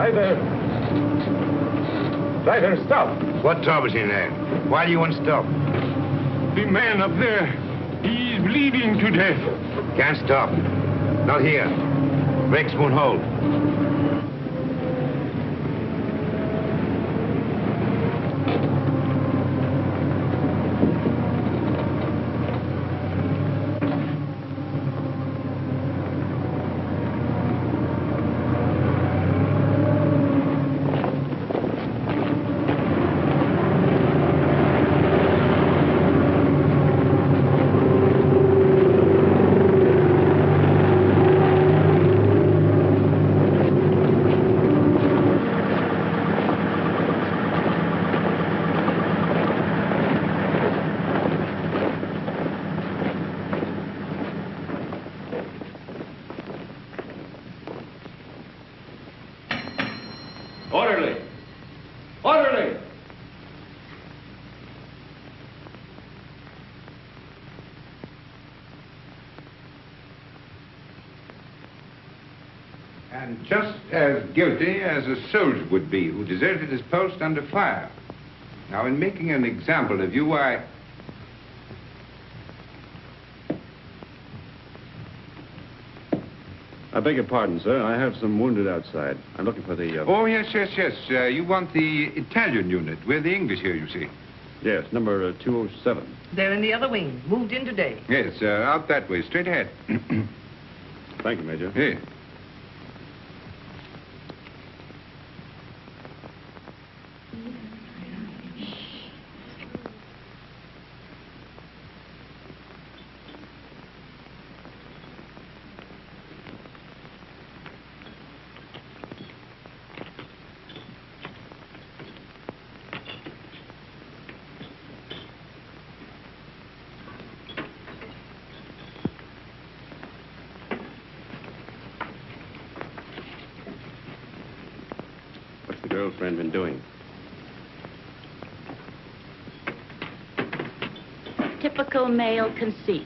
Driver! Driver, stop! What trouble is in there? Why do you want to stop? The man up there, he is bleeding to death. Can't stop. Not here. Brakes won't hold. And just as guilty as a soldier would be who deserted his post under fire. Now, in making an example of you, I beg your pardon, sir. I have some wounded outside. I'm looking for the... Oh, yes. You want the Italian unit. We're the English here, you see. Yes, number 207. They're in the other wing. Moved in today. Yes, out that way, straight ahead. Thank you, Major. Here. Girlfriend been doing? Typical male conceit.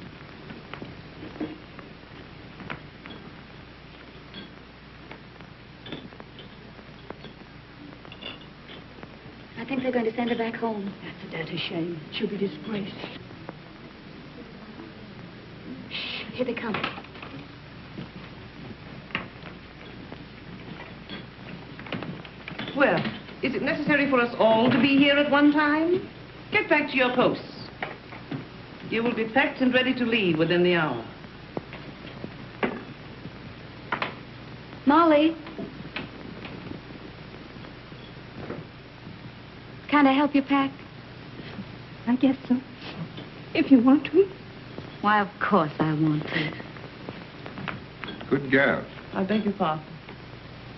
I think they're going to send her back home. That's a dirty shame. She'll be disgraced. Shh, here they come. Well, is it necessary for us all to be here at one time? Get back to your posts. You will be packed and ready to leave within the hour. Molly. Can I help you pack? I guess so. If you want to. Why, of course I want to. Good girl. I beg your pardon.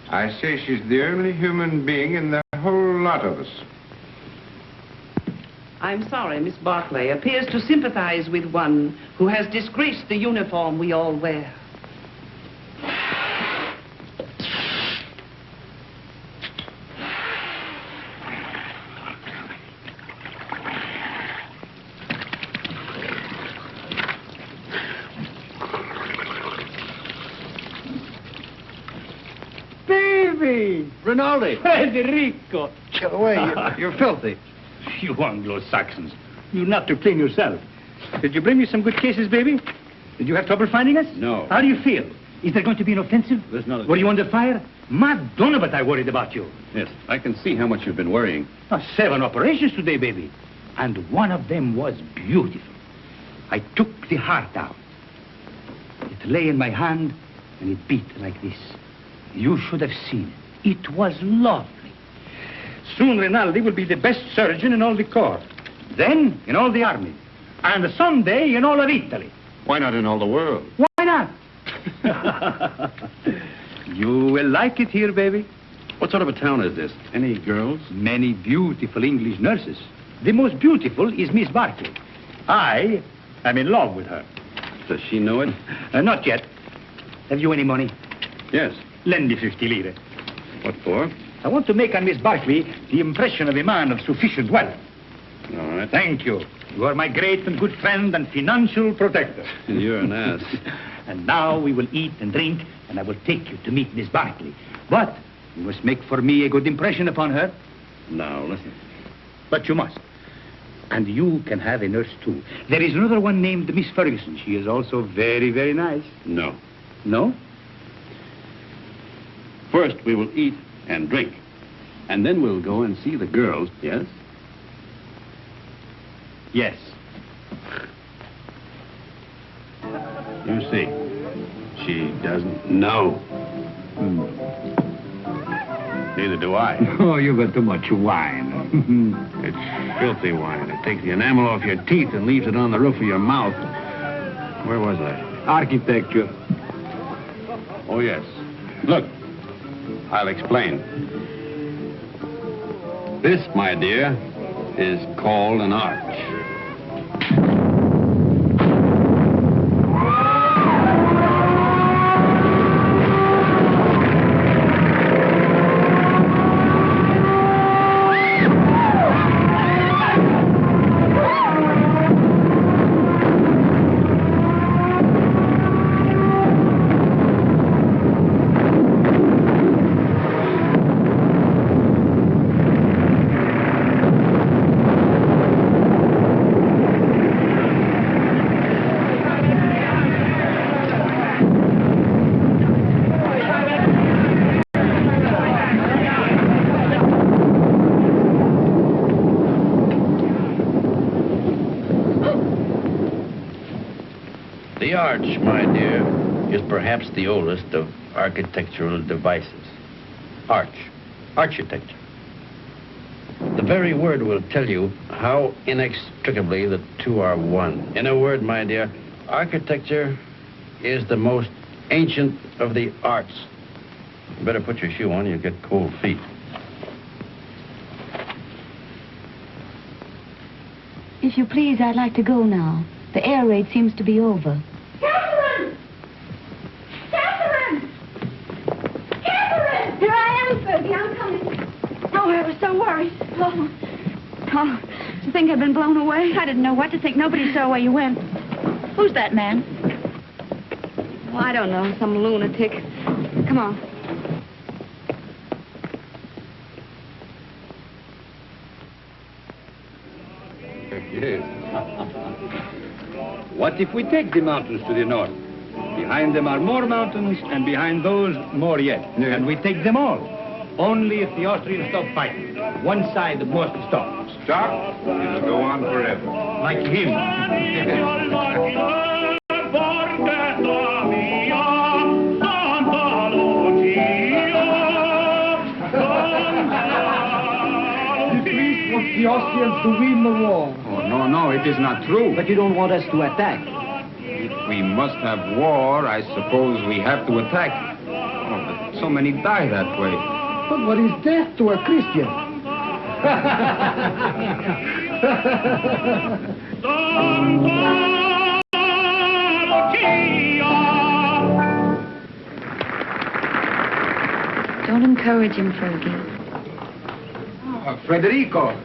I say she's the only human being in the whole lot of us. I'm sorry, Miss Barclay appears to sympathize with one who has disgraced the uniform we all wear. Rinaldi. Federico. Get away. You're filthy. You Anglo-Saxons. You not to clean yourself. Did you bring me some good cases, baby? Did you have trouble finding us? No. How do you feel? Is there going to be an offensive? There's not. Were you under fire? Madonna, but I worried about you. Yes, I can see how much you've been worrying. 7 operations today, baby. And one of them was beautiful. I took the heart out. It lay in my hand, and it beat like this. You should have seen it. It was lovely. Soon Rinaldi will be the best surgeon in all the corps. Then in all the army. And someday in all of Italy. Why not in all the world? Why not? You will like it here, baby. What sort of a town is this? Any girls? Many beautiful English nurses. The most beautiful is Miss Barclay. I am in love with her. Does she know it? Not yet. Have you any money? Yes. Lend me 50 lire. What for? I want to make on Miss Barclay the impression of a man of sufficient wealth. All right. Thank you. You are my great and good friend and financial protector. You're an ass. And now we will eat and drink, and I will take you to meet Miss Barclay. But You must make for me a good impression upon her. Now, listen. But you must. And you can have a nurse, too. There is another one named Miss Ferguson. She is also very, very nice. No. No? First, we will eat and drink. And then we'll go and see the girls, yes? Yes. You see, she doesn't know. Neither do I. Oh, you got too much wine. It's filthy wine. It takes the enamel off your teeth and leaves it on the roof of your mouth. Where was I? Architecture. Oh, yes. Look, I'll explain. This, my dear, is called an arch. The arch, my dear, is perhaps the oldest of architectural devices. Architecture. The very word will tell you how inextricably the two are one. In a word, my dear, architecture is the most ancient of the arts. You better put your shoe on, you'll get cold feet. If you please, I'd like to go now. The air raid seems to be over. Catherine! Catherine! Catherine! Here I am, Fergie. I'm coming. Oh, I was so worried. Oh, did you think I'd been blown away? I didn't know what to think. Nobody saw where you went. Who's that man? Oh, I don't know. Some lunatic. Come on. Yes. What if we take the mountains to the north? Behind them are more mountains, and behind those, more yet. Yeah. And we take them all. Only if the Austrians stop fighting. One side must stop. Stop? It'll go on forever. Like him. The Austrians to win the war. Oh, no, it is not true. But you don't want us to attack. If we must have war, I suppose we have to attack. Oh, but so many die that way. But what is death to a Christian? Don't encourage him, Fergie. Federico.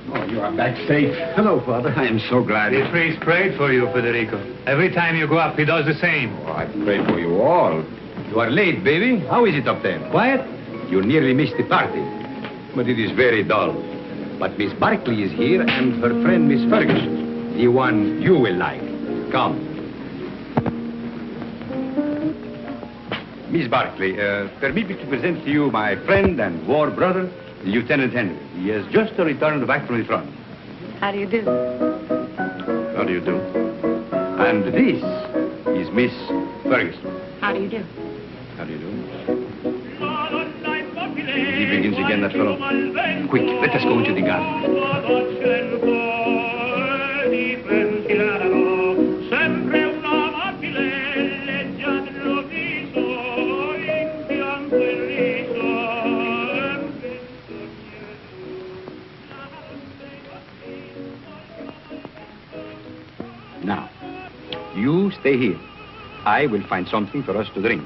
Oh, you are back safe. Hello, Father. I am so glad. The priest prayed for you, Federico. Every time you go up, he does the same. Oh, I pray for you all. You are late, baby. How is it up there? Quiet? You nearly missed the party. But it is very dull. But Miss Barkley is here and her friend Miss Ferguson. The one you will like. Come. Miss Barkley, permit me to present to you my friend and war brother, Lieutenant Henry. He has just returned back from the front. How do you do? How do you do? And this is Miss Ferguson. How do you do? How do you do? He begins again, that fellow. Quick, let us go into the garden. Now, you stay here. I will find something for us to drink.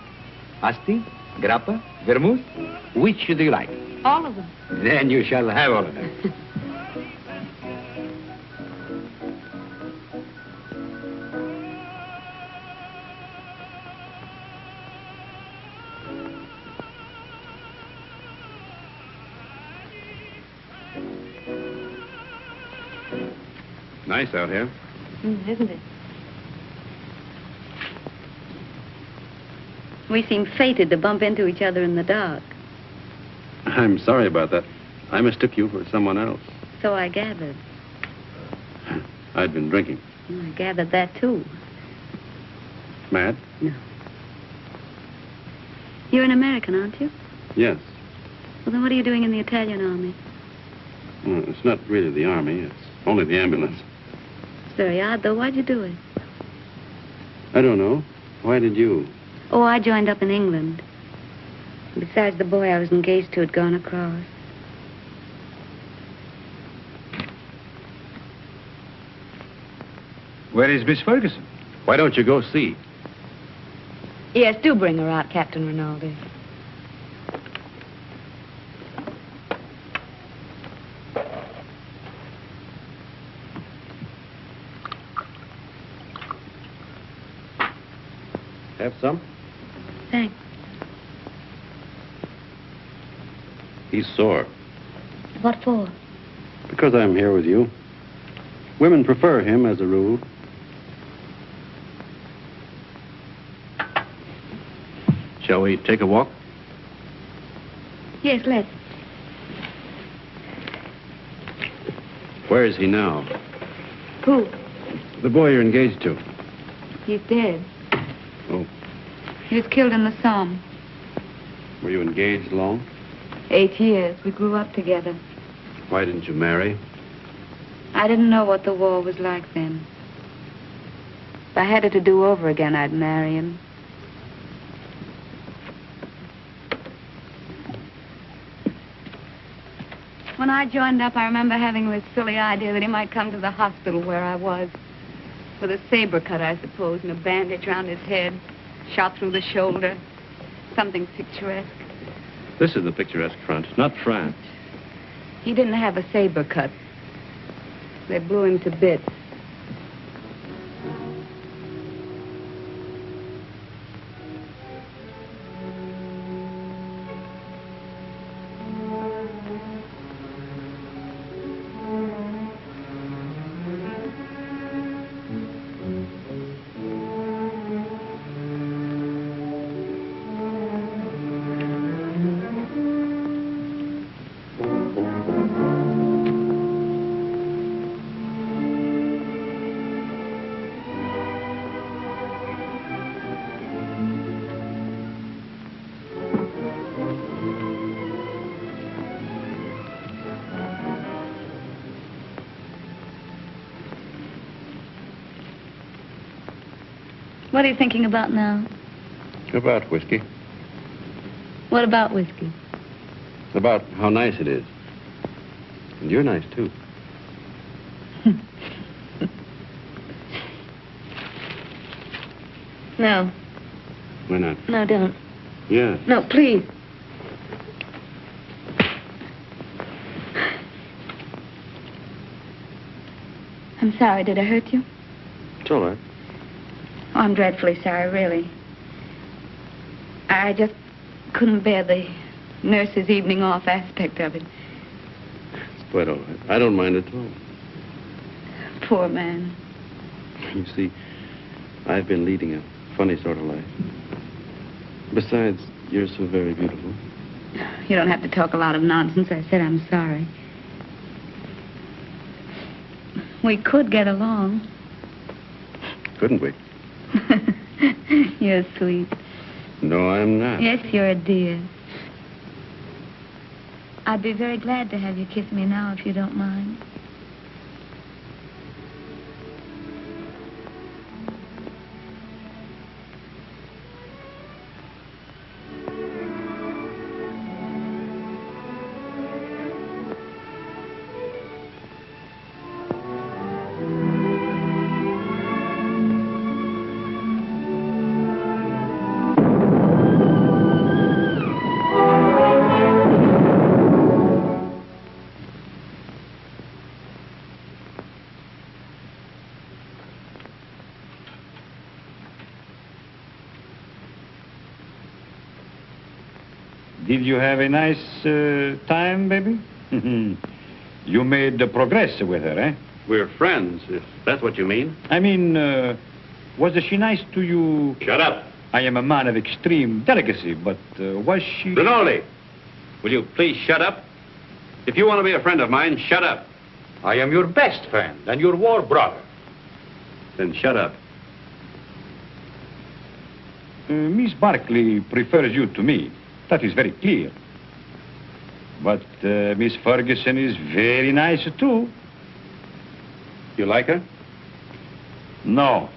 Asti, grappa, vermouth, which do you like? All of them. Then you shall have all of them. Nice out here. Isn't it? We seem fated to bump into each other in the dark. I'm sorry about that. I mistook you for someone else. So I gathered. I'd been drinking. I gathered that, too. Mad? No. You're an American, aren't you? Yes. Well, then what are you doing in the Italian army? Well, it's not really the army. It's only the ambulance. It's very odd, though. Why'd you do it? I don't know. Why did you? Oh, I joined up in England. Besides, the boy I was engaged to had gone across. Where is Miss Ferguson? Why don't you go see? Yes, do bring her out, Captain Rinaldi. Have some? Thanks. He's sore. What for? Because I'm here with you. Women prefer him as a rule. Shall we take a walk? Yes, let's. Where is he now? Who? The boy you're engaged to. He's dead. Oh. He was killed in the Somme. Were you engaged long? 8 years. We grew up together. Why didn't you marry? I didn't know what the war was like then. If I had it to do over again, I'd marry him. When I joined up, I remember having this silly idea that he might come to the hospital where I was. With a saber cut, I suppose, and a bandage around his head, shot through the shoulder. Something picturesque. This is the picturesque front, not France. He didn't have a saber cut. They blew him to bits. What are you thinking about now? About whiskey. What about whiskey? About how nice it is. And you're nice, too. No. Why not? No, don't. Yeah. No, please. I'm sorry. Did I hurt you? It's all right. Oh, I'm dreadfully sorry, really. I just couldn't bear the nurse's evening off aspect of it. It's quite all right. I don't mind at all. Poor man. You see, I've been leading a funny sort of life. Besides, you're so very beautiful. You don't have to talk a lot of nonsense. I said I'm sorry. We could get along. Couldn't we? You're sweet. No, I'm not. Yes, you're a dear. I'd be very glad to have you kiss me now, if you don't mind. Did you have a nice time, baby? You made progress with her, eh? We're friends, if that's what you mean. I mean, was she nice to you? Shut up. I am a man of extreme delicacy, but was she... Rinaldi, will you please shut up? If you want to be a friend of mine, shut up. I am your best friend and your war brother. Then shut up. Miss Barclay prefers you to me. That is very clear. But Miss Ferguson is very nice, too. You like her? No.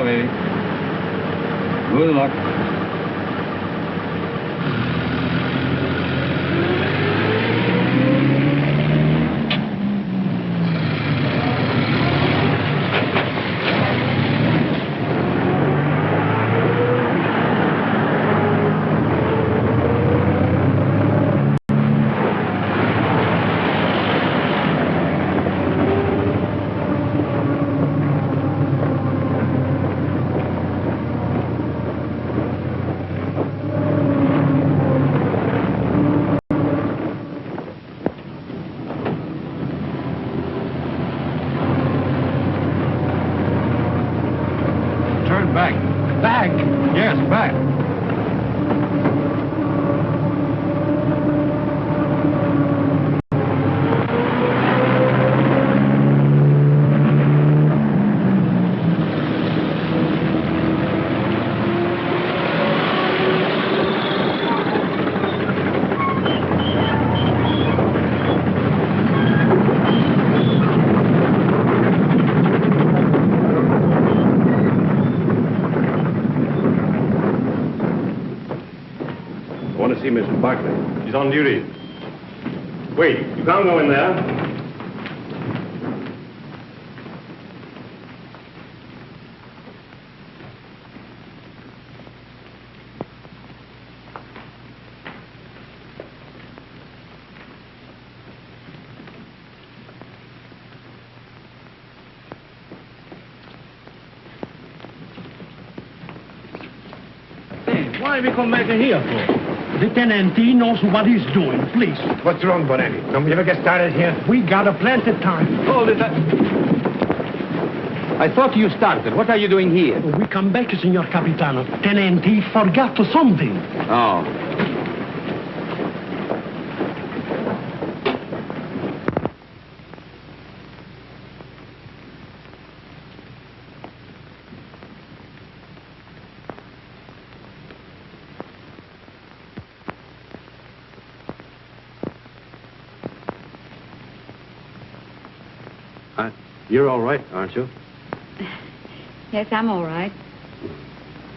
Baby. Good luck. See Mr. Barclay. He's on duty. Wait, you can't go in there. Hey, why we come back here for? The tenant knows what he's doing, please. What's wrong, Bonetti? Don't we ever get started here? We got a plenty of time. Hold it. I thought you started. What are you doing here? We come back, Signor Capitano. Tenant forgot something. Oh. You're all right, aren't you? Yes, I'm all right.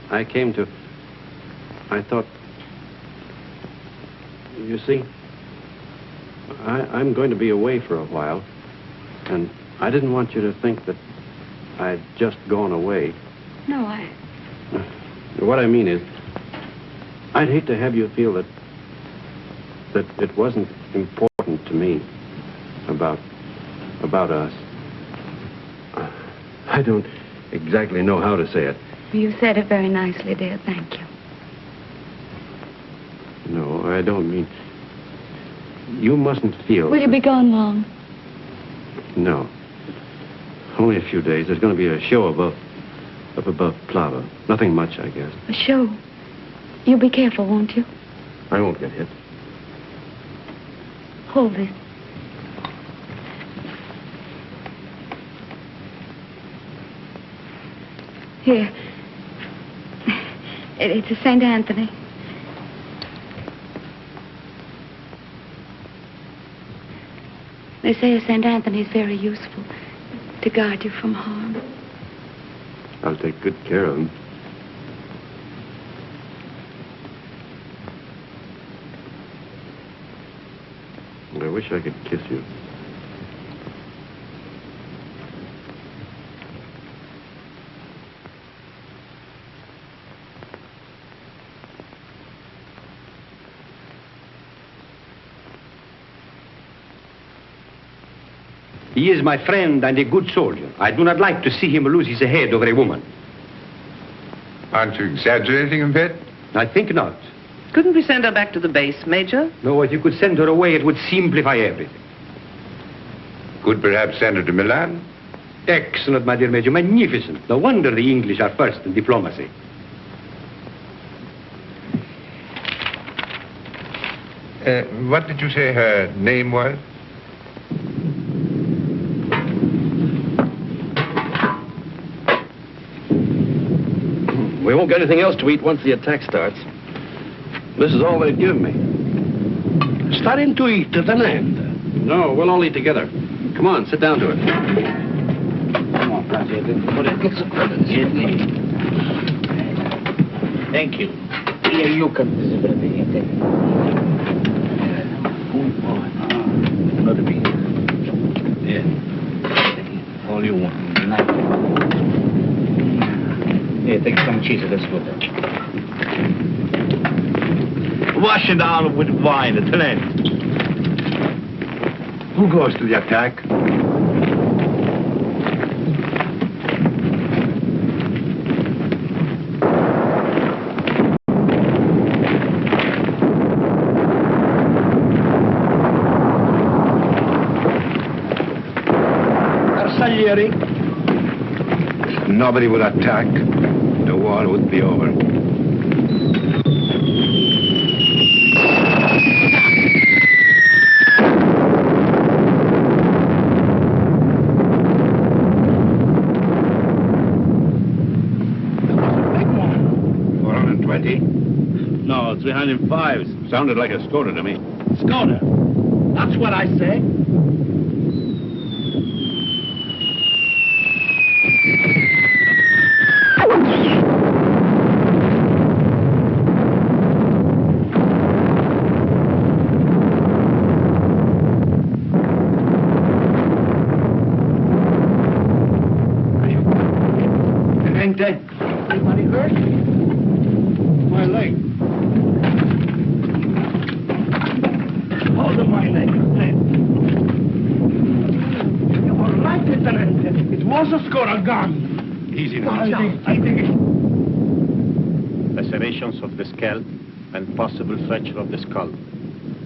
I thought... You see, I'm going to be away for a while, and I didn't want you to think that I'd just gone away. No, What I mean is, I'd hate to have you feel that it wasn't important to me about us. I don't exactly know how to say it. You said it very nicely, dear. Thank you. No, I don't mean... You mustn't feel... Will you be gone long? No. Only a few days. There's going to be a show up above Plava. Nothing much, I guess. A show? You'll be careful, won't you? I won't get hit. Hold it. Here. It's a St. Anthony. They say St. Anthony's very useful to guard you from harm. I'll take good care of him. I wish I could kiss you. He is my friend and a good soldier. I do not like to see him lose his head over a woman. Aren't you exaggerating a bit? I think not. Couldn't we send her back to the base, Major? No, if you could send her away, it would simplify everything. Could perhaps send her to Milan? Excellent, my dear Major. Magnificent. No wonder the English are first in diplomacy. What did you say her name was? We won't get anything else to eat once the attack starts. This is all they've given me. Starting to eat at an end. No, we'll all eat together. Come on, sit down to it. Come on, Francis. Thank you. Here, you can Another piece. Yeah. All you want. Here, take some cheese. Let's go. Wash it down with wine at an end. Who goes to the attack? If nobody would attack, the war would be over. No, 305s. Sounded like a Skoda to me. Skoda. That's what I say. Anybody hurt? My leg. Hold on my leg. You were right, Lieutenant. It was a Skoda gun. Easy now. I think it... Lacerations of the scalp and possible fracture of the skull.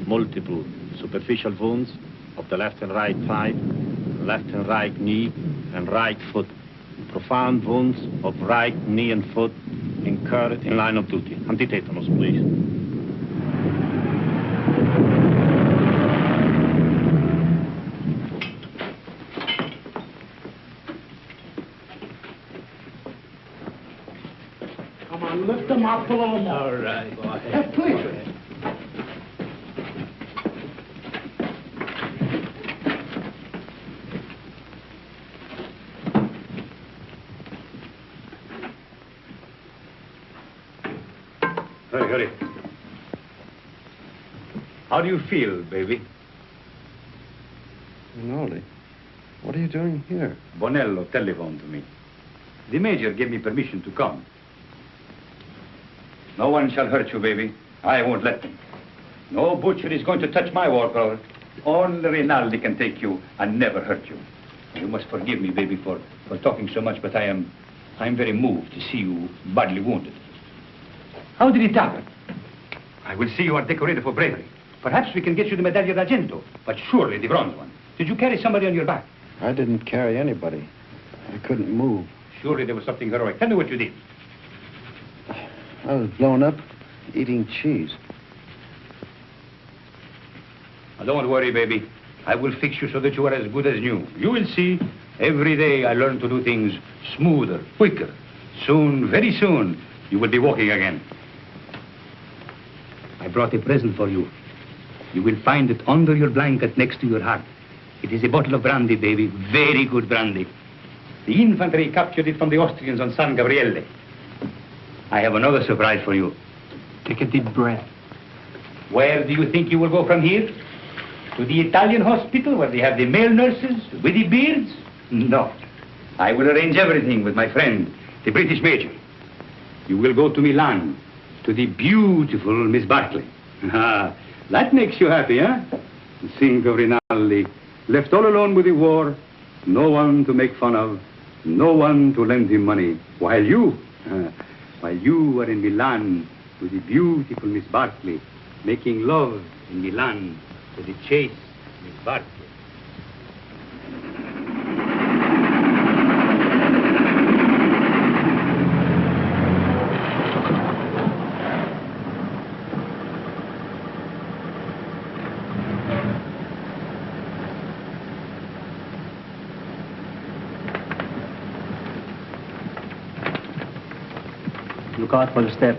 Multiple superficial wounds of the left and right thigh, left and right knee, and right foot. Profound wounds of right knee and foot incurred in line of duty. Antitetanus, please. Come on, lift them up a little more. All right, go ahead. Hey, please. Hurry. How do you feel, baby? Nolly, what are you doing here? Bonello telephoned to me. The major gave me permission to come. No one shall hurt you, baby. I won't let them. No butcher is going to touch my war color. Only Rinaldi can take you and never hurt you. You must forgive me, baby, for talking so much, but I'm very moved to see you badly wounded. How did it happen? I will see you are decorated for bravery. Perhaps we can get you the Medaglia d'Argento, but surely the bronze one. Did you carry somebody on your back? I didn't carry anybody. I couldn't move. Surely there was something heroic. Tell me what you did. I was blown up eating cheese. Now, don't worry, baby. I will fix you so that you are as good as new. You will see. Every day I learn to do things smoother, quicker. Soon, very soon, you will be walking again. I brought a present for you. You will find it under your blanket next to your heart. It is a bottle of brandy, baby. Very good brandy. The infantry captured it from the Austrians on San Gabriele. I have another surprise for you. Take a deep breath. Where do you think you will go from here? To the Italian hospital where they have the male nurses with the beards? No. I will arrange everything with my friend, the British major. You will go to Milan, to the beautiful Miss Barclay. Ah, that makes you happy, huh? Think of Rinaldi, left all alone with the war, no one to make fun of, no one to lend him money, while you are in Milan with the beautiful Miss Barclay, making love in Milan to the chaste Miss Barclay. Look out for the step.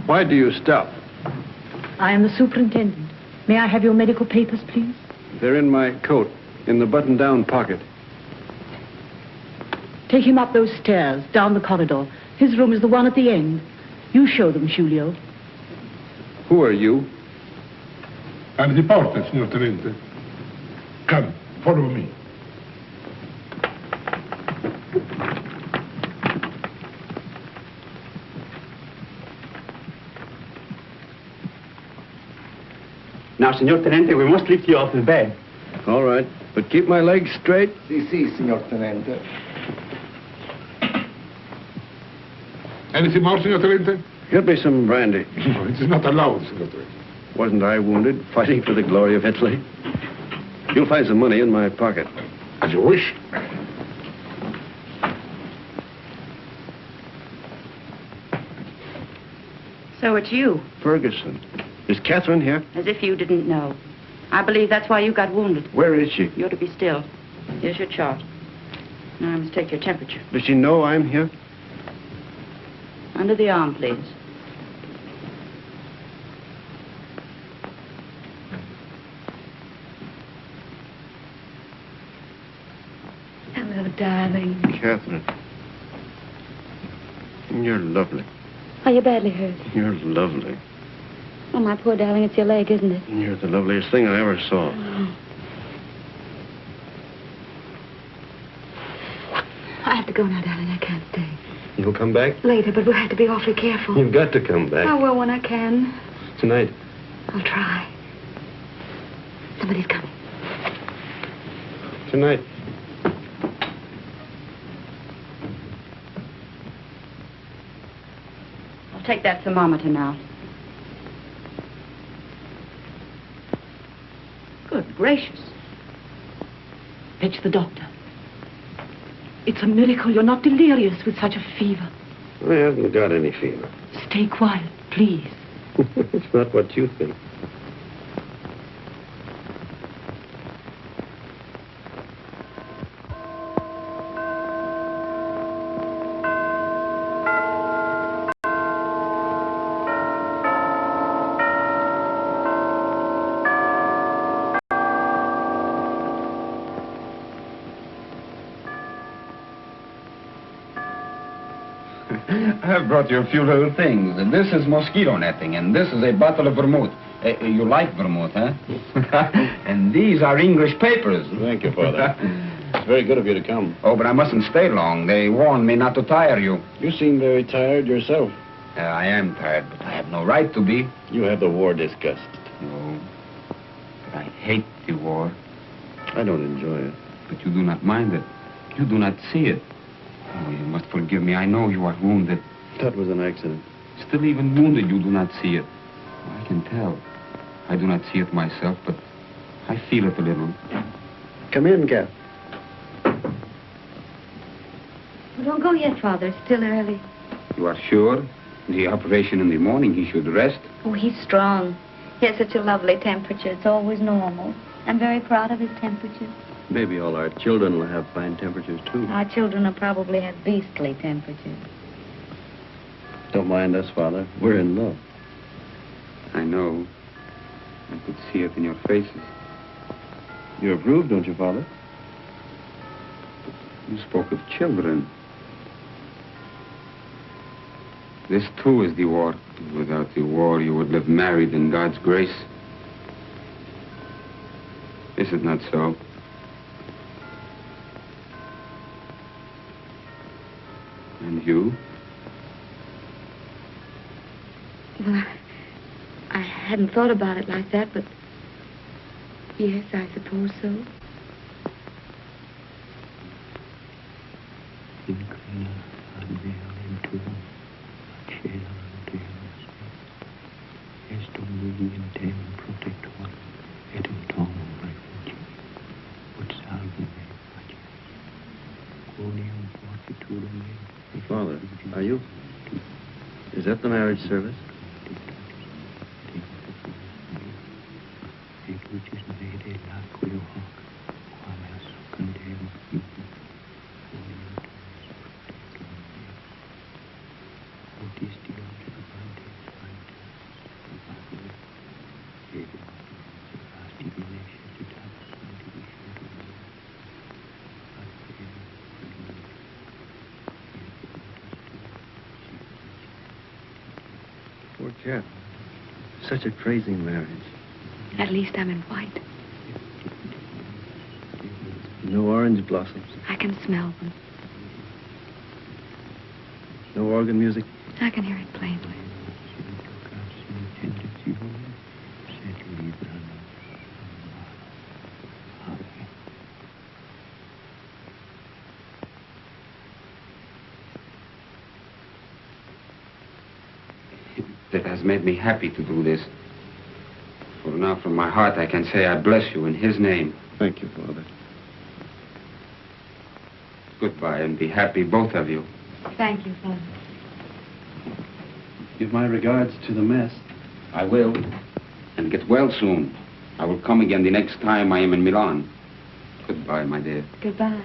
Why do you stop? I am the superintendent. May I have your medical papers, please? They're in my coat, in the button-down pocket. Take him up those stairs, down the corridor. His room is the one at the end. You show them, Giulio. Who are you? I'm the porter, signor Tenente. Come, follow me. Now, Signor Tenente, we must lift you off the bed. All right, but keep my legs straight. Si, signor Tenente. Anything more, signor Tenente? Get me some brandy. No, it is not allowed, signor Tenente. Wasn't I wounded, fighting for the glory of Italy? You'll find some money in my pocket. As you wish. So it's you. Ferguson. Is Catherine here? As if you didn't know. I believe that's why you got wounded. Where is she? You're to be still. Here's your chart. Now I must take your temperature. Does she know I'm here? Under the arm, please. Hello, darling. Catherine. You're lovely. Are you badly hurt? You're lovely. Oh, my poor darling, it's your leg, isn't it? You're the loveliest thing I ever saw. Oh. I have to go now, darling. I can't stay. You'll come back? Later, but we'll have to be awfully careful. You've got to come back. I will when I can. Tonight. I'll try. Somebody's coming. Tonight. I'll take that thermometer now. Good gracious. Fetch the doctor. It's a miracle you're not delirious with such a fever. I haven't got any fever. Stay quiet, please. It's not what you think. I've brought you a few little things. This is mosquito netting, and this is a bottle of vermouth. You like vermouth, huh? And these are English papers. Thank you, Father. It's very good of you to come. Oh, but I mustn't stay long. They warned me not to tire you. You seem very tired yourself. I am tired, but I have no right to be. You have the war disgust. No, but I hate the war. I don't enjoy it. But you do not mind it. You do not see it. Oh, you must forgive me. I know you are wounded. That was an accident. Still, even wounded, you do not see it. Oh, I can tell. I do not see it myself, but I feel it a little. Come in, Cap. Well, don't go yet, Father. It's still early. You are sure? The operation in the morning, he should rest. Oh, he's strong. He has such a lovely temperature. It's always normal. I'm very proud of his temperature. Maybe all our children will have fine temperatures, too. Our children will probably have beastly temperatures. Don't mind us, Father. We're in love. I know. I could see it in your faces. You approve, don't you, Father? You spoke of children. This, too, is the war. Without the war, you would live married in God's grace. Is it not so? And you? Well, I hadn't thought about it like that, but yes, I suppose so. Father, are you? Is that the marriage service? Poor chap. Such a crazy marriage. At least I'm in white. No orange blossoms. I can smell them. No organ music. I can hear it plainly. That has made me happy to do this. For now, from my heart, I can say I bless you in his name. Thank you, Father. Goodbye, and be happy, both of you. Thank you, Father. Give my regards to the mess. I will. And get well soon. I will come again the next time I am in Milan. Goodbye, my dear. Goodbye.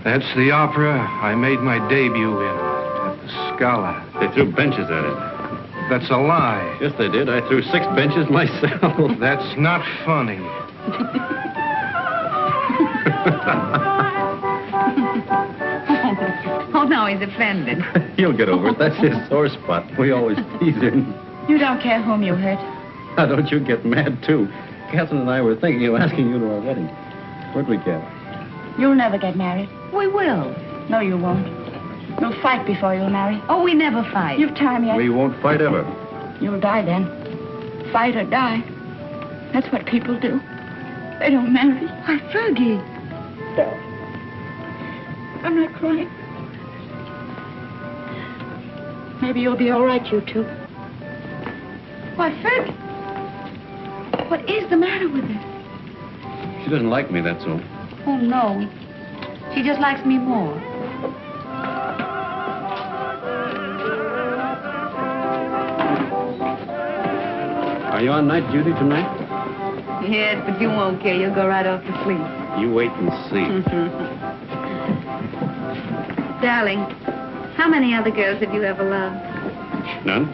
That's the opera I made my debut in at the Scala. They threw benches at it. That's a lie. Yes, they did. I threw 6 benches myself. That's not funny. Oh, no, he's offended. He'll get over it. That's his sore spot. We always tease him. You don't care whom you hurt. Now, don't you get mad, too. Catherine and I were thinking of asking you to our wedding. What'd we get? You'll never get married. We will. No, you won't. You'll fight before you'll marry. Oh, we never fight. You've time yet. We won't fight ever. You'll die then. Fight or die. That's what people do. They don't marry. Why, Fergie. I'm not crying. Maybe you'll be all right, you two. Why, Fergie. What is the matter with her? She doesn't like me, that's all. Oh, no. She just likes me more. Are you on night duty tonight? Yes, but you won't care. You'll go right off to sleep. You wait and see. Darling, how many other girls have you ever loved? None?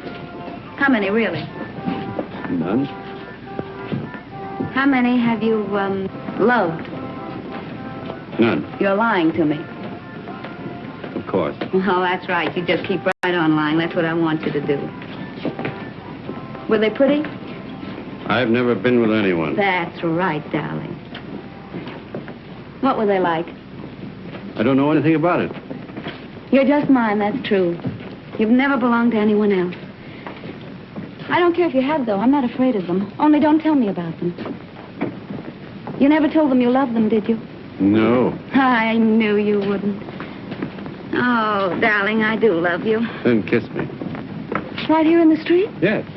How many, really? None? How many have you, loved? None. You're lying to me. Of course. Oh, that's right. You just keep right on lying. That's what I want you to do. Were they pretty? I've never been with anyone. That's right, darling. What were they like? I don't know anything about it. You're just mine, that's true. You've never belonged to anyone else. I don't care if you have, though. I'm not afraid of them. Only don't tell me about them. You never told them you loved them, did you? No. I knew you wouldn't. Oh, darling, I do love you. Then kiss me. Right here in the street? Yes.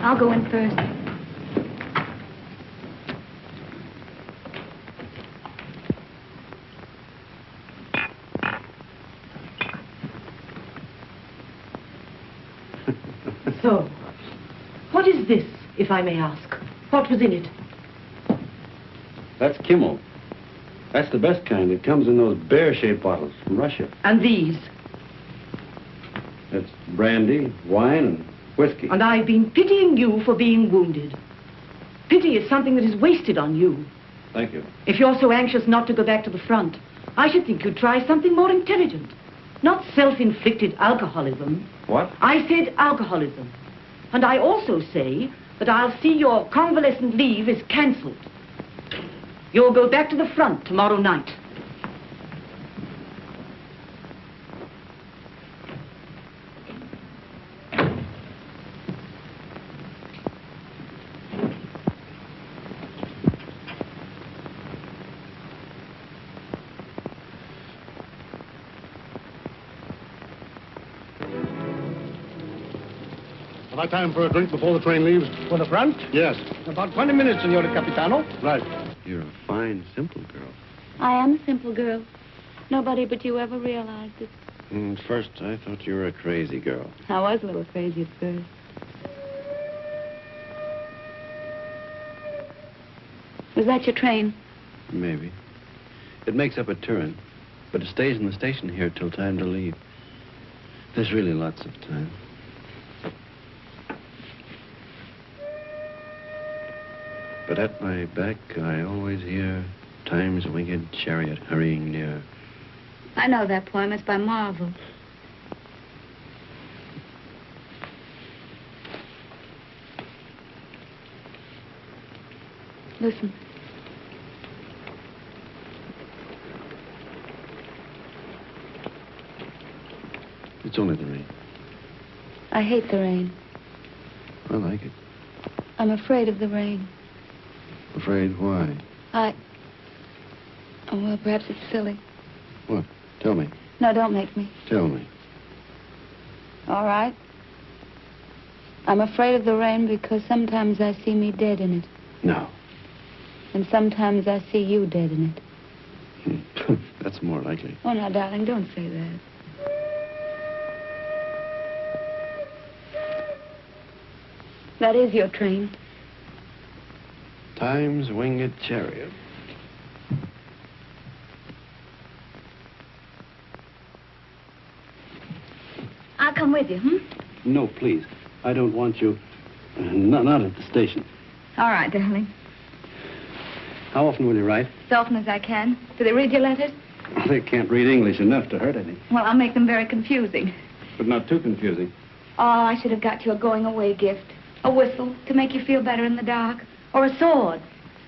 I'll go in first. So, what is this, if I may ask? What was in it? That's Kimmel. That's the best kind. It comes in those bear-shaped bottles from Russia. And these? That's brandy, wine, and whiskey. And I've been pitying you for being wounded. Pity is something that is wasted on you. Thank you. If you're so anxious not to go back to the front, I should think you'd try something more intelligent. Not self-inflicted alcoholism. What? I said alcoholism. And I also say that I'll see your convalescent leave is cancelled. You'll go back to the front tomorrow night. Have I time for a drink before the train leaves? For the front? Yes. About 20 minutes, Signore Capitano. Right. You're a fine, simple girl. I am a simple girl. Nobody but you ever realized it. At first, I thought you were a crazy girl. I was a little crazy at first. Was that your train? Maybe. It makes up at Turin, but it stays in the station here till time to leave. There's really lots of time. But at my back, I always hear time's winged chariot hurrying near. I know that poem. It's by Marvel. Listen. It's only the rain. I hate the rain. I like it. I'm afraid of the rain. Afraid why? Oh, well, perhaps it's silly. What? Tell me. No, don't make me. Tell me. All right. I'm afraid of the rain because sometimes I see me dead in it. No. And sometimes I see you dead in it. That's more likely. Oh, now, darling, don't say that. That is your train. Time's winged chariot. I'll come with you, No, please. I don't want you. Not at the station. All right, darling. How often will you write? As often as I can. Do they read your letters? They can't read English enough to hurt any. Well, I'll make them very confusing. But not too confusing. Oh, I should have got you a going-away gift. A whistle to make you feel better in the dark. Or a sword.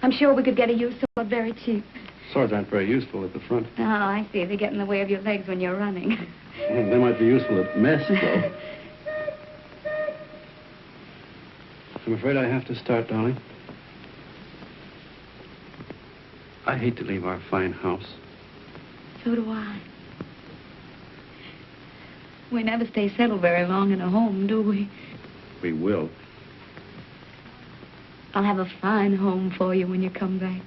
I'm sure we could get a used sword very cheap. Swords aren't very useful at the front. Oh, I see. They get in the way of your legs when you're running. They might be useful at mess, though. I'm afraid I have to start, darling. I hate to leave our fine house. So do I. We never stay settled very long in a home, do we? We will. I'll have a fine home for you when you come back.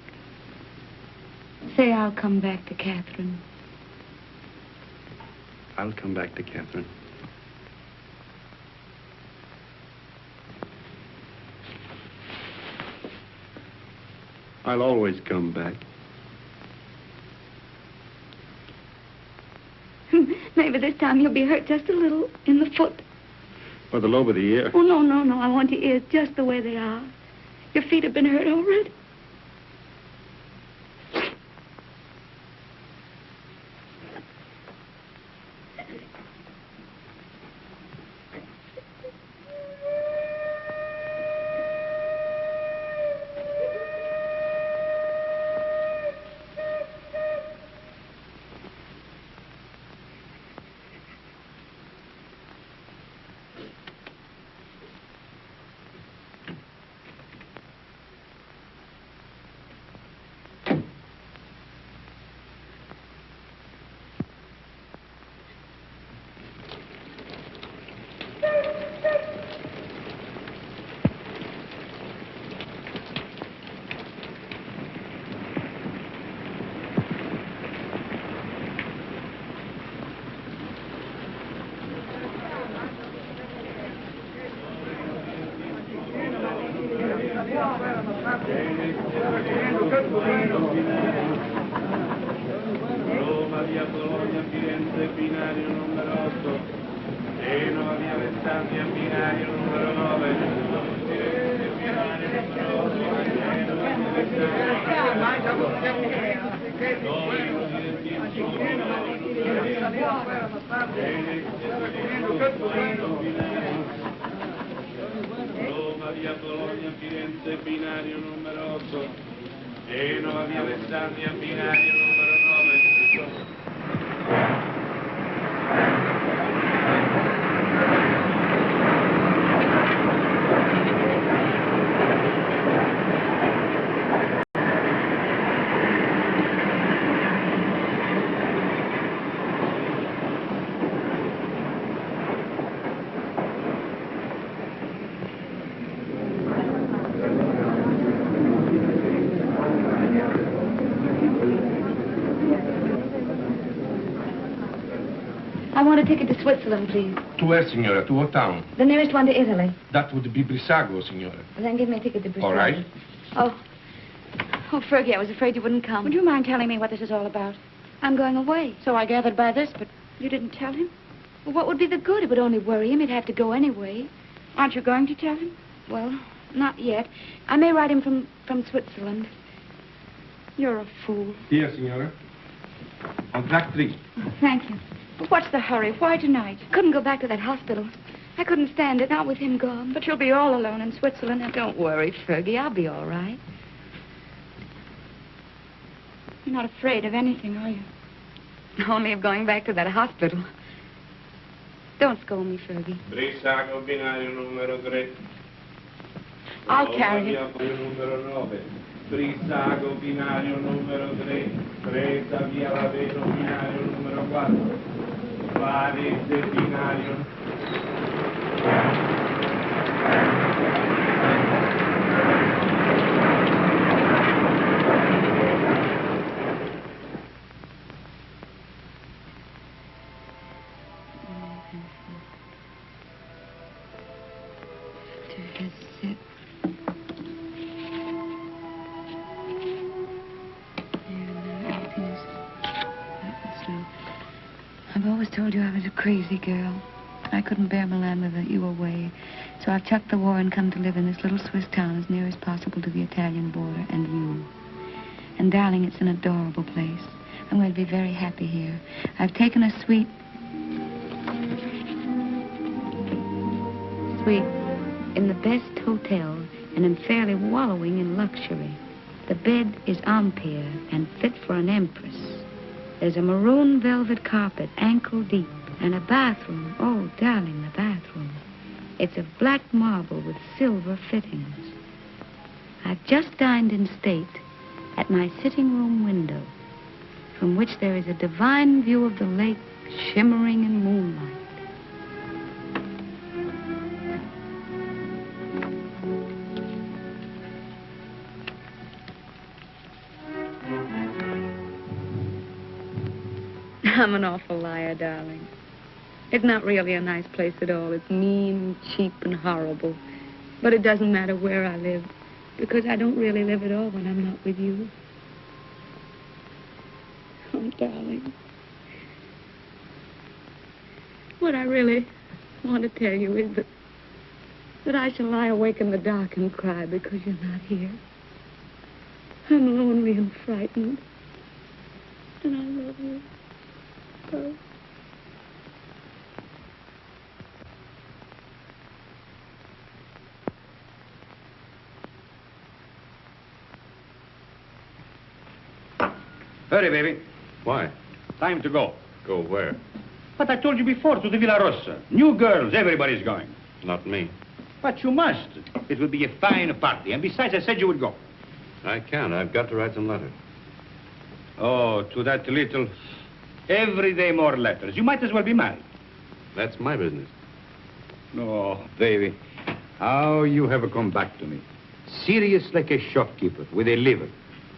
Say I'll come back to Catherine. I'll come back to Catherine. I'll always come back. Maybe this time you'll be hurt just a little in the foot. Or the lobe of the ear. Oh, no, no, no. I want your ears just the way they are. Your feet have been hurt already. Roma, via Bologna, Firenze, binario numero 8. Genova, via Alessandria, binario numero 9. Firenze, binario numero 8. Genova, Roma, via Bologna, Firenze, binario numero 8. Genova, via Alessandria, binario numero 9. I want a ticket to Switzerland, please. To where, signora? To what town? The nearest one to Italy. That would be Brissago, signora. Well, then give me a ticket to Brazil. All right. Oh, Fergie, I was afraid you wouldn't come. Would you mind telling me what this is all about? I'm going away. So I gathered by this, but You didn't tell him? Well, what would be the good? It would only worry him. He'd have to go anyway. aren't you going to tell him? Well, not yet. I may write him from Switzerland. You're a fool. Here, signora. On track 3. Oh, thank you. But what's the hurry? Why tonight? Couldn't go back to that hospital. I couldn't stand it, not with him gone. But you'll be all alone in Switzerland. Now, don't worry, Fergie. I'll be all right. You're not afraid of anything, are you? Only of going back to that hospital. Don't scold me, Fergie. Brissago, binario numero 3. I'll carry you. Numero 9. Brissago, binario numero 3. Presa, via Laveno, binario numero 4. Varese, binario. I've always told you I was a crazy girl. I couldn't bear Milan without you away. So I've chucked the war and come to live in this little Swiss town as near as possible to the Italian border and you. And, darling, it's an adorable place. I'm going to be very happy here. I've taken a suite in the best hotel and am fairly wallowing in luxury. The bed is Empire and fit for an empress. There's a maroon velvet carpet, ankle deep, and a bathroom. Oh, darling, the bathroom. It's of black marble with silver fittings. I've just dined in state at my sitting room window, from which there is a divine view of the lake shimmering in moonlight. I'm an awful liar, darling. It's not really a nice place at all. It's mean, cheap, and horrible. But it doesn't matter where I live, because I don't really live at all when I'm not with you. Oh, darling. What I really want to tell you is that I shall lie awake in the dark and cry because you're not here. I'm lonely and frightened. And I love you so. Hurry, baby. Why? Time to go. Go where? But I told you before, to the Villa Rossa. New girls, everybody's going. Not me. But you must. It will be a fine party. And besides, I said you would go. I can't. I've got to write some letters. Oh, to that little... Every day more letters. You might as well be married. That's my business. Oh, baby. How you have come back to me. Serious like a shopkeeper with a liver.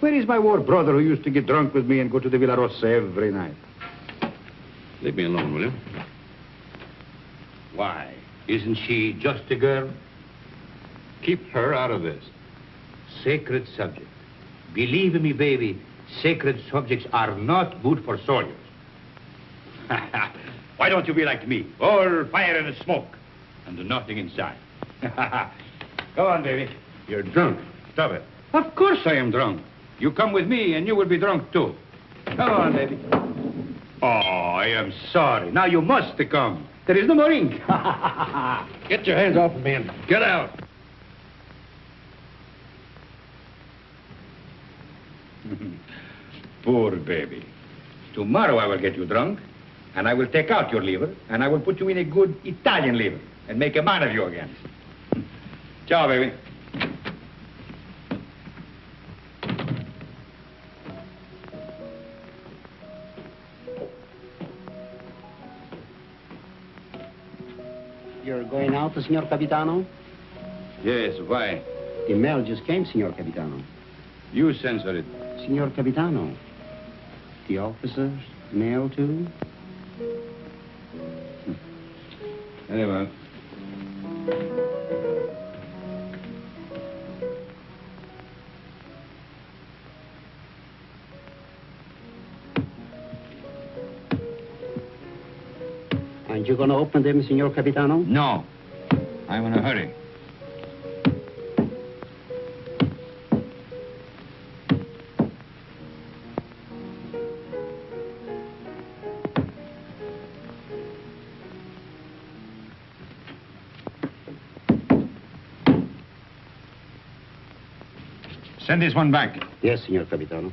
Where is my war brother who used to get drunk with me and go to the Villa Rossa every night? Leave me alone, will you? Why? Isn't she just a girl? Keep her out of this. Sacred subject. Believe me, baby, sacred subjects are not good for soldiers. Why don't you be like me? All fire and smoke, and nothing inside. Go on, baby. You're drunk. Stop it. Of course I am drunk. You come with me, and you will be drunk, too. Come on, baby. Oh, I am sorry. Now you must come. There is no more ink. Get your hands off of me and get out. Poor baby. Tomorrow I will get you drunk, and I will take out your liver, and I will put you in a good Italian liver, and make a man of you again. Ciao, baby. You're going out, Signor Capitano? Yes, why? The mail just came, Signor Capitano. You censor it. Signor Capitano, the officers mail too? Very well. Aren't you going to open them, Signor Capitano? No. I'm in a hurry. Send this one back. Yes, Signor Capitano.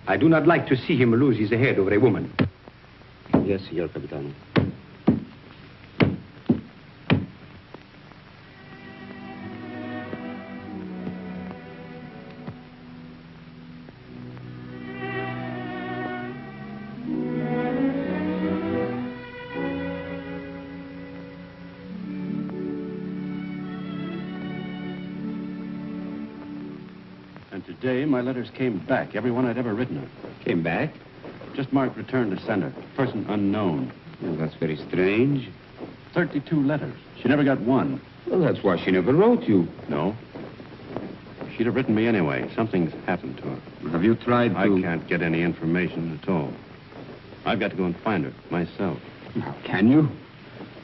I do not like to see him lose his head over a woman. Yes, Signor Capitano. Today, my letters came back, every one I'd ever written her. Came back? Just marked return to sender. Person unknown. Well, that's very strange. 32 letters. She never got one. Well, that's why she never wrote you. No. She'd have written me anyway. Something's happened to her. Have you tried to... I can't get any information at all. I've got to go and find her myself. How can you?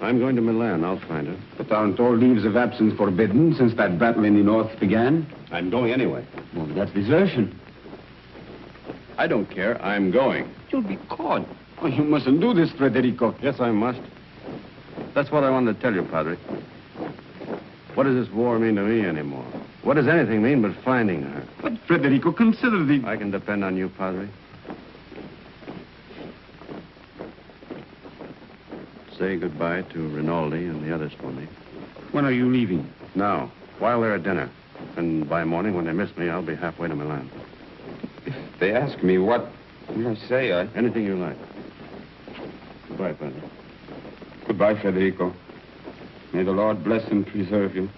I'm going to Milan. I'll find her. But aren't all leaves of absence forbidden since that battle in the north began? I'm going anyway. Well, that's desertion. I don't care. I'm going. You'll be caught. Oh, you mustn't do this, Federico. Yes, I must. That's what I wanted to tell you, Padre. What does this war mean to me anymore? What does anything mean but finding her? But, Federico, consider the... I can depend on you, Padre. Say goodbye to Rinaldi and the others for me. When are you leaving? Now, while they're at dinner. And by morning, when they miss me, I'll be halfway to Milan. If they ask me what will I say, Anything you like. Goodbye, Padre. Goodbye, Federico. May the Lord bless and preserve you.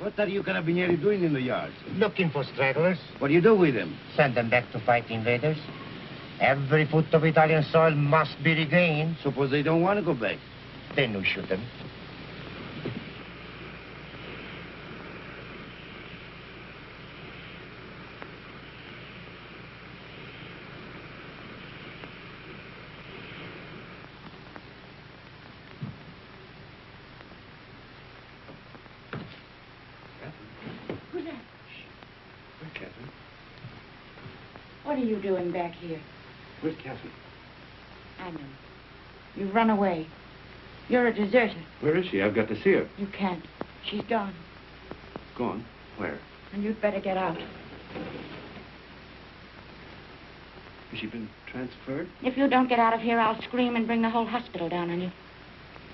What are you carabinieri doing in the yard? Looking for stragglers. What do you do with them? Send them back to fight invaders. Every foot of Italian soil must be regained. Suppose they don't want to go back? Then we shoot them. What are you doing back here? Where's Catherine? I know. You've run away. You're a deserter. Where is she? I've got to see her. You can't. She's gone. Gone? Where? And you'd better get out. Has she been transferred? If you don't get out of here, I'll scream and bring the whole hospital down on you.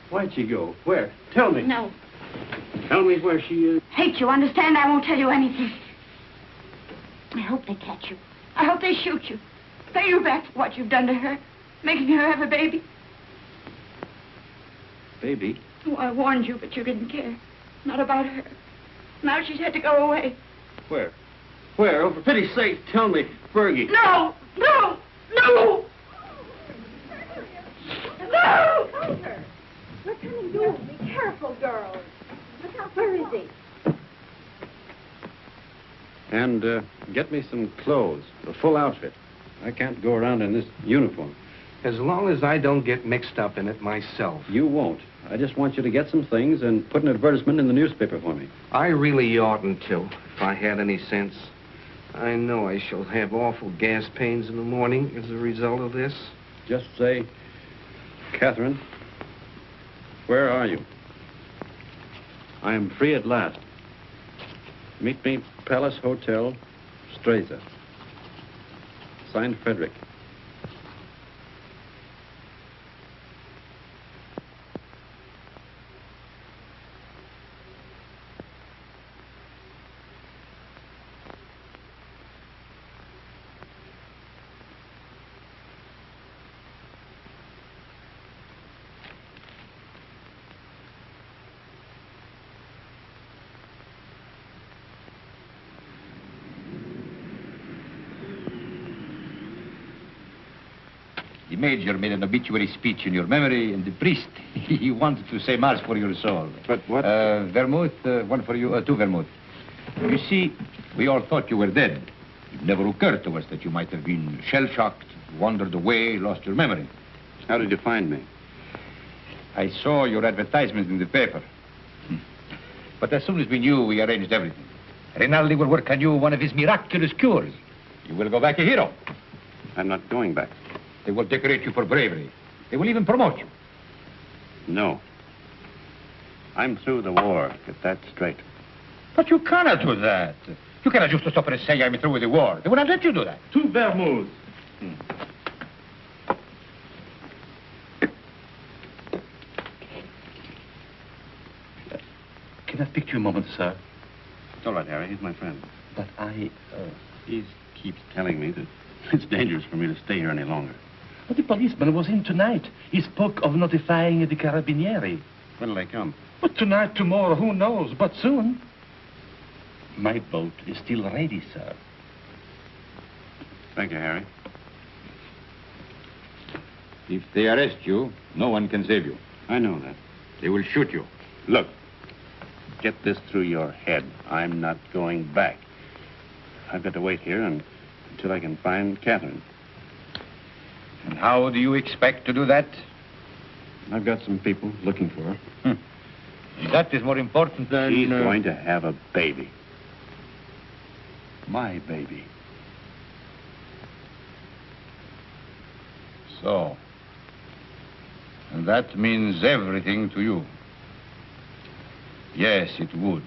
Why'd she go? Where? Tell me. No. Tell me where she is. Hate you, understand? I won't tell you anything. I hope they catch you. I hope they shoot you. Pay you back for what you've done to her. Making her have a baby. Baby? Oh, I warned you, but you didn't care. Not about her. Now she's had to go away. Where? Where? Oh, for pity's sake, tell me. Fergie. No! No! No! No! Over. What can he do? Be careful, girls. Look out, where is he? And get me some clothes, a full outfit. I can't go around in this uniform. As long as I don't get mixed up in it myself. You won't. I just want you to get some things and put an advertisement in the newspaper for me. I really oughtn't to, if I had any sense. I know I shall have awful gas pains in the morning as a result of this. Just say, Catherine, where are you? I am free at last. Meet me, Palace Hotel, Streza. Signed, Frederick. The major made an obituary speech in your memory, and the priest, he wanted to say mass for your soul. But what? Vermouth, one for you, two vermouth. You see, we all thought you were dead. It never occurred to us that you might have been shell-shocked, wandered away, lost your memory. How did you find me? I saw your advertisement in the paper. But as soon as we knew, we arranged everything. Rinaldi will work on you one of his miraculous cures. You will go back a hero. I'm not going back. They will decorate you for bravery. They will even promote you. No. I'm through the war. Get that straight. But you cannot do that. You cannot just stop and say I'm through with the war. They will not let you do that. Two vermouths. Can I speak to you a moment, sir? It's all right, Harry. He's my friend. But He keeps telling me that it's dangerous for me to stay here any longer. But the policeman was in tonight. He spoke of notifying the carabinieri. When'll they come? But tonight, tomorrow, who knows? But soon. My boat is still ready, sir. Thank you, Harry. If they arrest you, no one can save you. I know that. They will shoot you. Look, get this through your head. I'm not going back. I've got to wait here until I can find Catherine. And how do you expect to do that? I've got some people looking for her. That is more important than... She's going to have a baby. My baby. So. And that means everything to you. Yes, it would.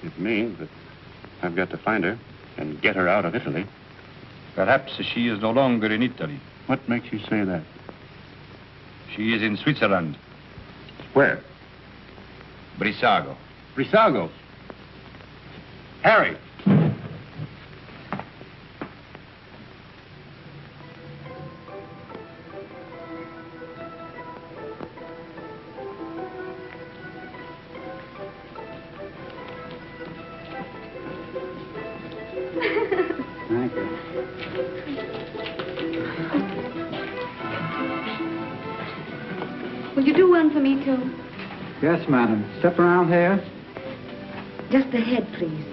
It means that I've got to find her and get her out of Italy. Perhaps she is no longer in Italy. What makes you say that? She is in Switzerland. Where? Brissago. Brissago? Harry! you do one for me, too? Yes, madam. Step around here. Just the head, please.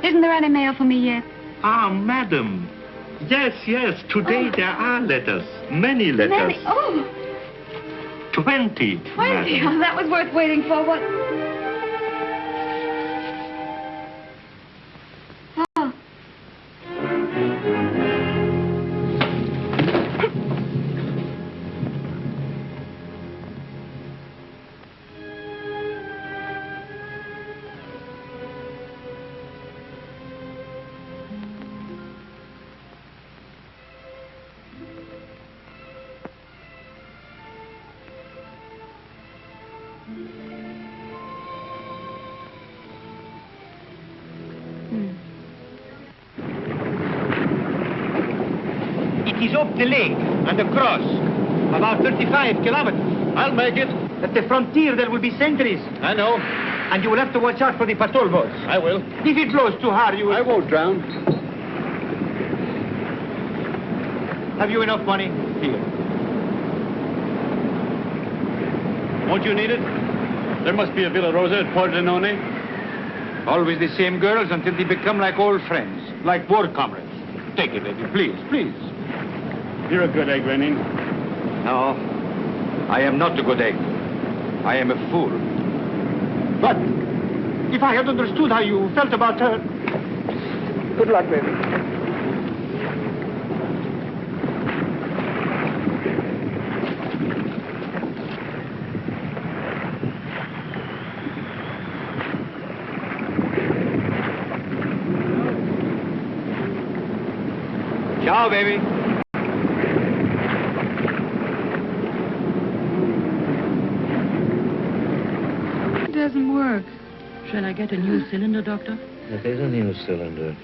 Isn't there any mail for me yet? Ah, madam. Yes, yes. Today there are letters. Many letters. Many? Oh, 20. 20. madam. Oh, that was worth waiting for. What? Oh. It is up the lake and across. About 35 kilometers. I'll make it. At the frontier, there will be sentries. I know. And you will have to watch out for the patrol boats. I will. If it blows too hard, you will... I won't drown. Have you enough money? Here. Won't you need it? There must be a Villa Rosa at Pordenone. Always the same girls until they become like old friends, like war comrades. Take it, baby, please, please. You're a good egg, Rennie. No, I am not a good egg. I am a fool. But if I had understood how you felt about her... Good luck, baby. Ciao, baby. It doesn't work. Shall I get a new cylinder, Doctor? It is a new cylinder.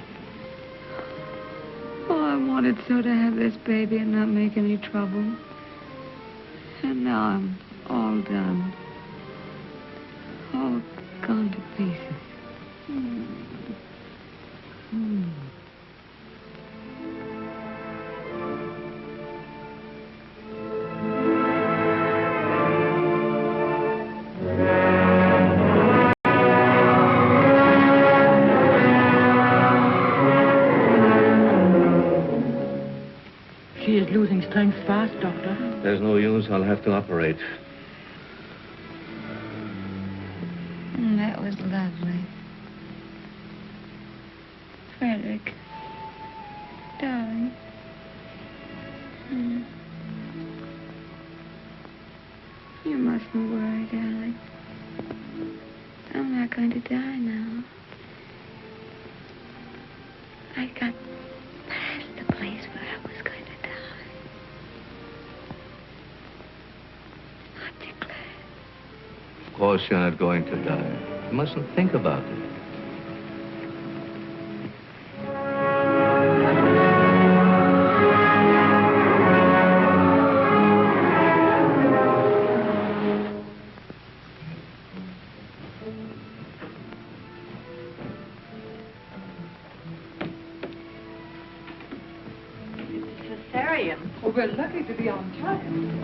Oh, I wanted so to have this baby and not make any trouble. And now I'm all done. All gone to pieces. She is losing strength fast, Doctor. There's no use. I'll have to operate. That was lovely. Frederick. Darling. You mustn't worry, darling. I'm not going to die now. I got past the place where I was going to die. Aren't you glad? Of course you're not going to die. You mustn't think about it. Well, we're lucky to be on time.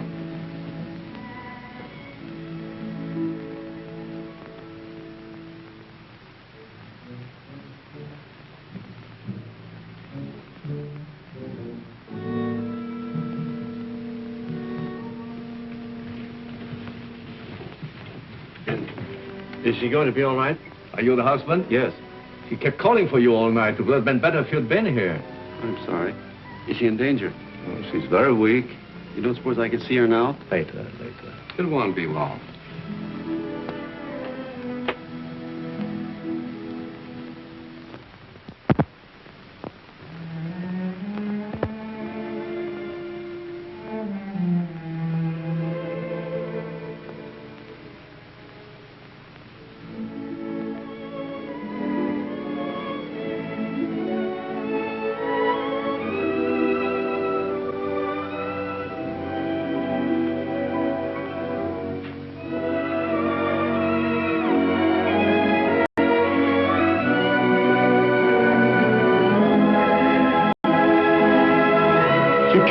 Is she going to be all right? Are you the husband? Yes. She kept calling for you all night. It would have been better if you'd been here. I'm sorry. Is she in danger? Oh, she's very weak. You don't suppose I could see her now? Later. It won't be long.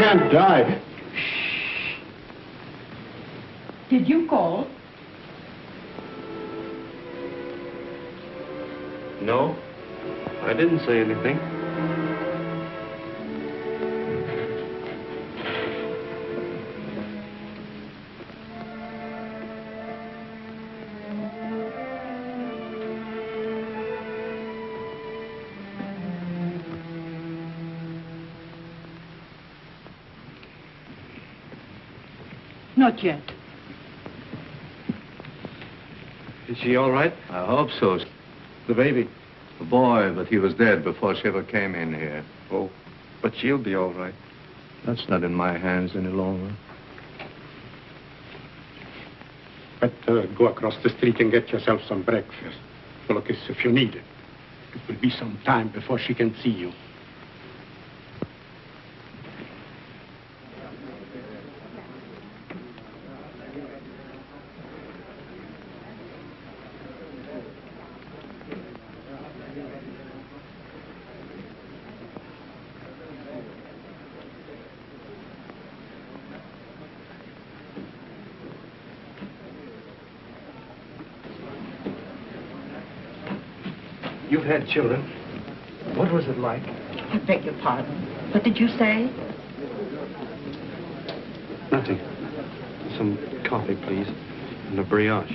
can't die. Did you call? No, I didn't say anything. Not yet. Is she all right? I hope so. The baby? The boy, but he was dead before she ever came in here. Oh, but she'll be all right. That's not in my hands any longer. Better go across the street and get yourself some breakfast. Look, if you need it. It will be some time before she can see you. You've had children. What was it like? I beg your pardon. What did you say? Nothing. Some coffee, please. And a brioche.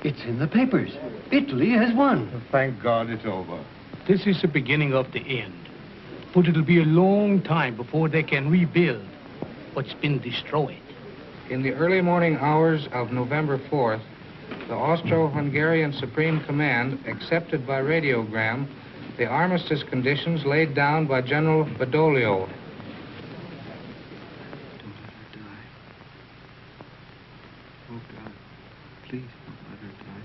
It's in the papers. Italy has won. Thank God it's over. This is the beginning of the end. But it'll be a long time before they can rebuild what's been destroyed. In the early morning hours of November 4th, the Austro-Hungarian Supreme Command accepted by radiogram the armistice conditions laid down by General Badoglio. Oh, God, please don't let her die.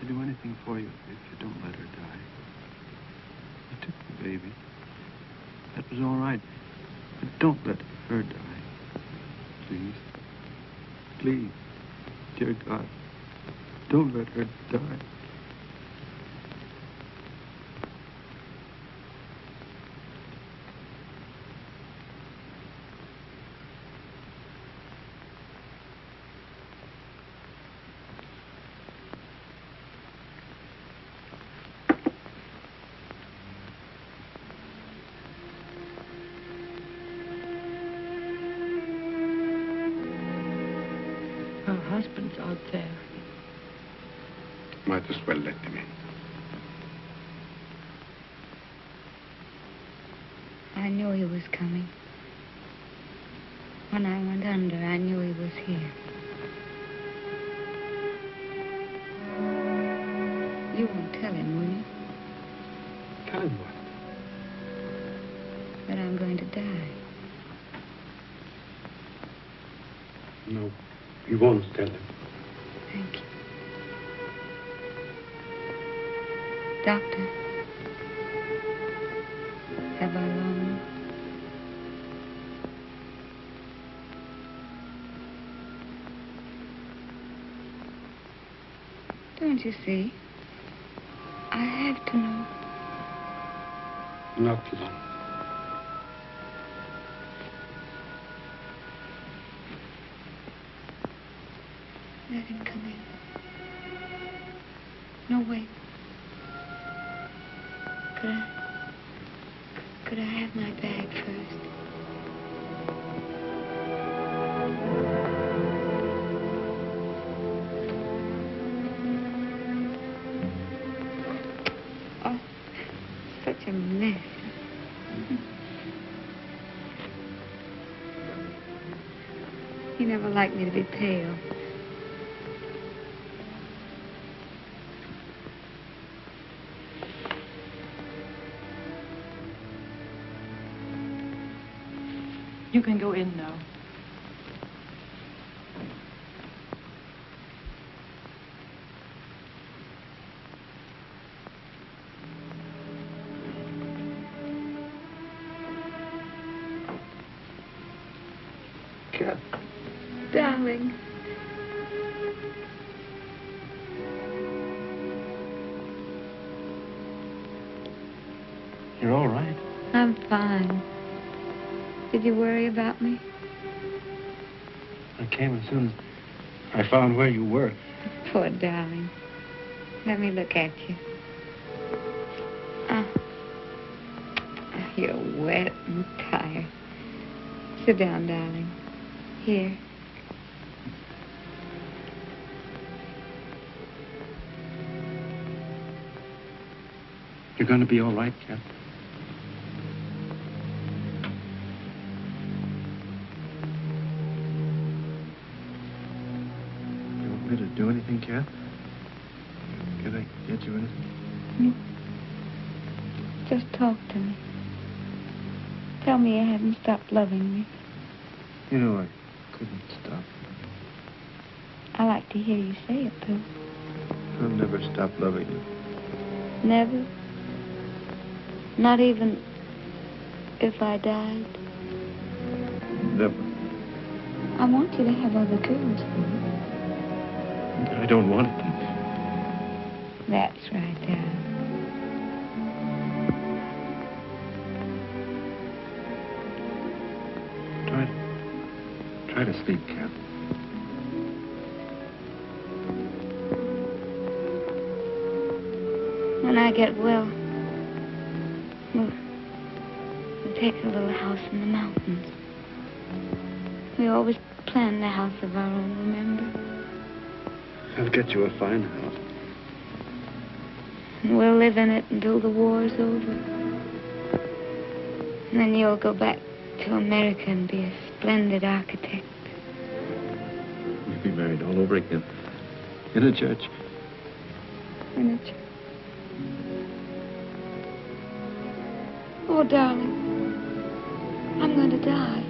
I'll do anything for you if you don't let her die. I took the baby. That was all right. But don't let her die. Please. Please. Dear God, don't let her die. Her husband's out there. Might as well let him in. I knew he was coming. When I went under, I knew he was here. You won't tell him, will you? Tell him what? That I'm going to die. No, you won't tell him. Thank you. Doctor, have I long? Don't you see? I have to know. Not long. Let him come in. No, wait. Could I have my bag first? Oh, such a mess. He never liked me to be pale. You can go in now. Cat. Darling. You're all right. I'm fine. Did you worry about me? I came as soon as I found where you were. Poor darling. Let me look at you. Oh. You're wet and tired. Sit down, darling. Here. You're going to be all right, Cap? You want me to do anything, Cap? Can I get you anything? Just talk to me. Tell me you haven't stopped loving me. You know, I couldn't stop. I like to hear you say it, Bill. I'll never stop loving you. Never? Not even if I died? Never. I want you to have other girls, Bill. I don't want it. That's right, darling. Try to sleep, Cap. When I get well, we'll take a little house in the mountains. We always planned a house of our own, remember? I'll get you a fine house. And we'll live in it until the war's over. And then you'll go back to America and be a splendid architect. We'll be married all over again. In a church. In a church. Oh, darling. I'm going to die.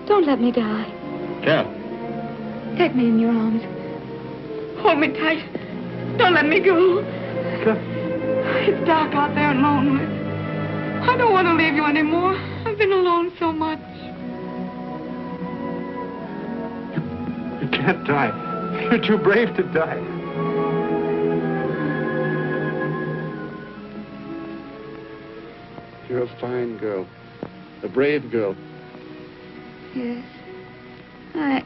Don't let me die. Cap. Take me in your arms. Hold me tight. Don't let me go. Cap. It's dark out there and lonely. I don't want to leave you anymore. I've been alone so much. You can't die. You're too brave to die. You're a fine girl. A brave girl. Yes. I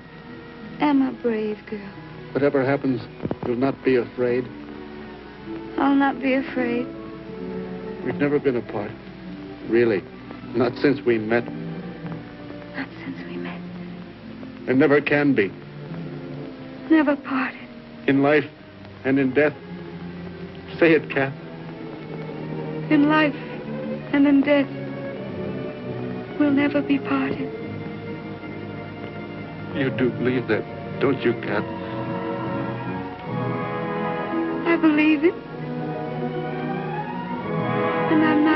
am a brave girl. Whatever happens, you'll not be afraid. I'll not be afraid. We've never been apart. Really. Not since we met. Not since we met. And never can be. Never parted. In life and in death. Say it, Kat. In life and in death, we'll never be parted. You do believe that, don't you, Kat? I believe it. And I'm not